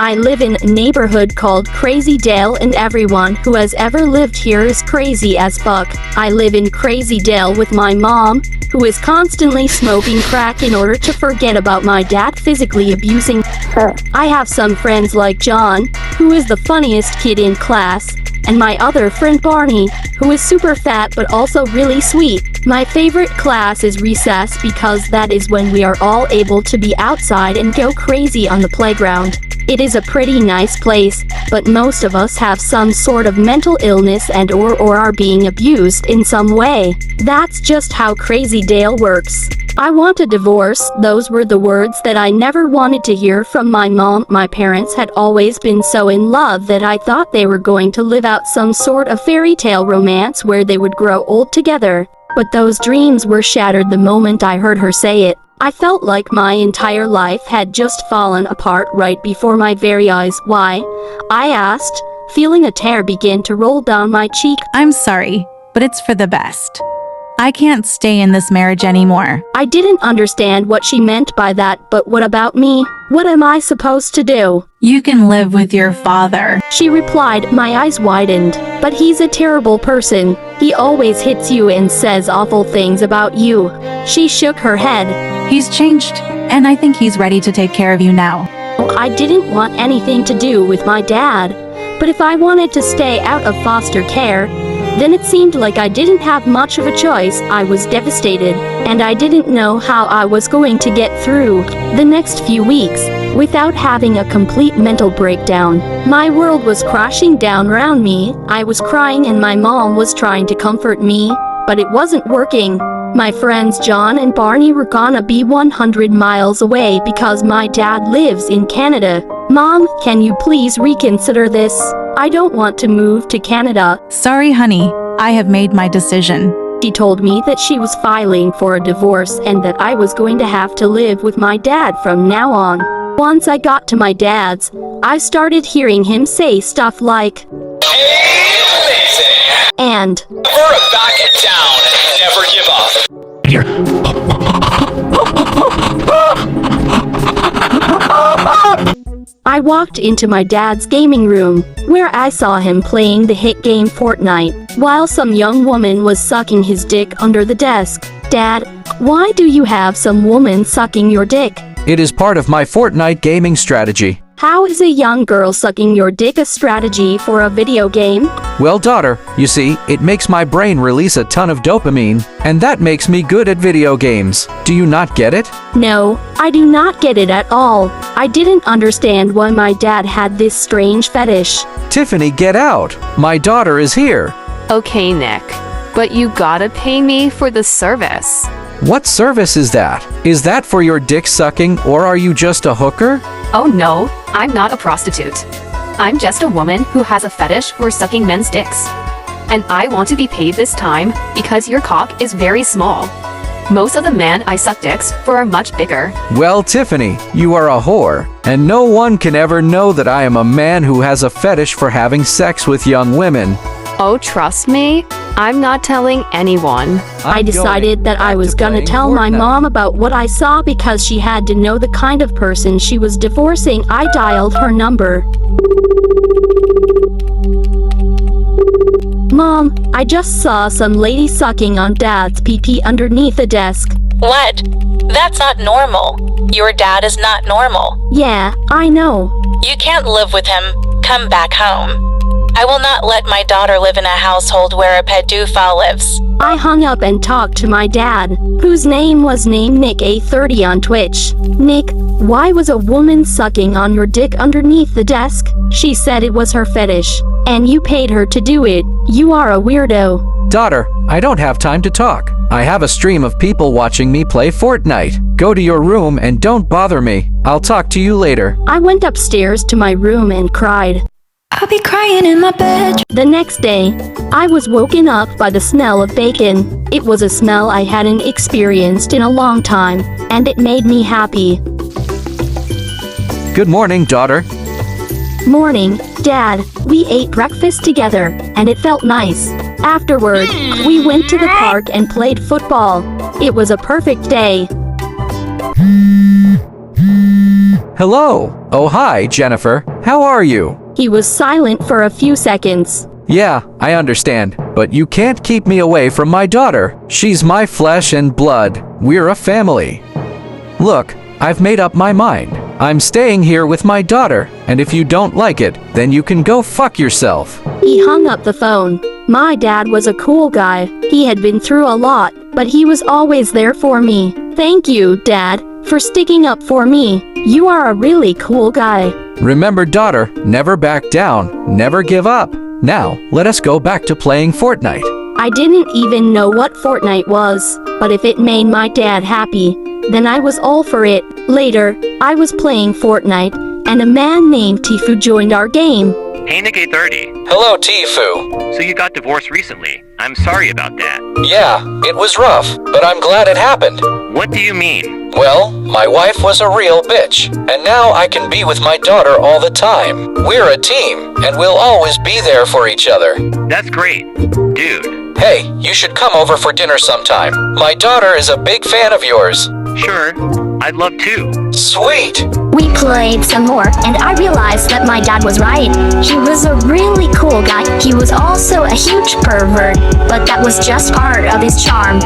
I live in a neighborhood called Crazy Dale and everyone who has ever lived here is crazy as fuck. I live in Crazy Dale with my mom, who is constantly smoking crack in order to forget about my dad physically abusing her. I have some friends like John, who is the funniest kid in class, and my other friend Barney, who is super fat but also really sweet. My favorite class is recess because that is when we are all able to be outside and go crazy on the playground. It is a pretty nice place, but most of us have some sort of mental illness and or are being abused in some way. That's just how Crazy Dale works. I want a divorce. Those were the words that I never wanted to hear from my mom. My parents had always been so in love that I thought they were going to live out some sort of fairy tale romance where they would grow old together. But those dreams were shattered the moment I heard her say it. I felt like my entire life had just fallen apart right before my very eyes. Why? I asked, feeling a tear begin to roll down my cheek. I'm sorry, but it's for the best. I can't stay in this marriage anymore. I didn't understand what she meant by that, but what about me? What am I supposed to do? You can live with your father. She replied. My eyes widened. But he's a terrible person. He always hits you and says awful things about you. She shook her head. He's changed, and I think he's ready to take care of you now. I didn't want anything to do with my dad, but if I wanted to stay out of foster care, then it seemed like I didn't have much of a choice. I was devastated, and I didn't know how I was going to get through the next few weeks without having a complete mental breakdown. My world was crashing down around me. I was crying and my mom was trying to comfort me, but it wasn't working. My friends John and Barney were gonna be 100 miles away because my dad lives in Canada. Mom, can you please reconsider this? I don't want to move to Canada. Sorry, honey. I have made my decision. She told me that she was filing for a divorce and that I was going to have to live with my dad from now on. Once I got to my dad's, I started hearing him say stuff like, and we're back in town. Never give up. I walked into my dad's gaming room, where I saw him playing the hit game Fortnite, while some young woman was sucking his dick under the desk. Dad, why do you have some woman sucking your dick? It is part of my Fortnite gaming strategy. How is a young girl sucking your dick a strategy for a video game? Well, daughter, you see, it makes my brain release a ton of dopamine, and that makes me good at video games. Do you not get it? No, I do not get it at all. I didn't understand why my dad had this strange fetish. Tiffany, get out! My daughter is here. Okay, Nick, but you gotta pay me for the service. What service is that? Is that for your dick sucking, or are you just a hooker? Oh no, I'm not a prostitute. I'm just a woman who has a fetish for sucking men's dicks. And I want to be paid this time because your cock is very small. Most of the men I suck dicks for are much bigger. Well, Tiffany, you are a whore, and no one can ever know that I am a man who has a fetish for having sex with young women. Oh, trust me, I'm not telling anyone. I decided that I was gonna tell my mom about what I saw because she had to know the kind of person she was divorcing. I dialed her number. Mom, I just saw some lady sucking on Dad's pee-pee underneath the desk. What? That's not normal. Your dad is not normal. Yeah, I know. You can't live with him. Come back home. I will not let my daughter live in a household where a pedophile lives. I hung up and talked to my dad, whose name was named Nick A30 on Twitch. Nick, why was a woman sucking on your dick underneath the desk? She said it was her fetish, and you paid her to do it. You are a weirdo. Daughter, I don't have time to talk. I have a stream of people watching me play Fortnite. Go to your room and don't bother me. I'll talk to you later. I went upstairs to my room and cried. I'll be crying in my bed. The next day, I was woken up by the smell of bacon. It was a smell I hadn't experienced in a long time, and it made me happy. Good morning, daughter. Morning, Dad. We ate breakfast together, and it felt nice. Afterward, we went to the park and played football. It was a perfect day. Hello. Oh, hi, Jennifer. How are you? He was silent for a few seconds. Yeah, I understand, but you can't keep me away from my daughter. She's my flesh and blood. We're a family. Look, I've made up my mind. I'm staying here with my daughter, and if you don't like it, then you can go fuck yourself. He hung up the phone. My dad was a cool guy. He had been through a lot, but he was always there for me. Thank you, Dad, for sticking up for me. You are a really cool guy. Remember, daughter, never back down, never give up. Now, let us go back to playing Fortnite. I didn't even know what Fortnite was, but if it made my dad happy, then I was all for it. Later, I was playing Fortnite, and a man named Tifu joined our game. Hey, Nick 830. Hello, Tifu. So you got divorced recently. I'm sorry about that. Yeah, it was rough, but I'm glad it happened. What do you mean? Well, my wife was a real bitch, and now I can be with my daughter all the time. We're a team, and we'll always be there for each other. That's great. Dude. Hey, you should come over for dinner sometime. My daughter is a big fan of yours. Sure. I'd love to. Sweet! We played some more, and I realized that my dad was right. He was a really cool guy. He was also a huge pervert, but that was just part of his charm.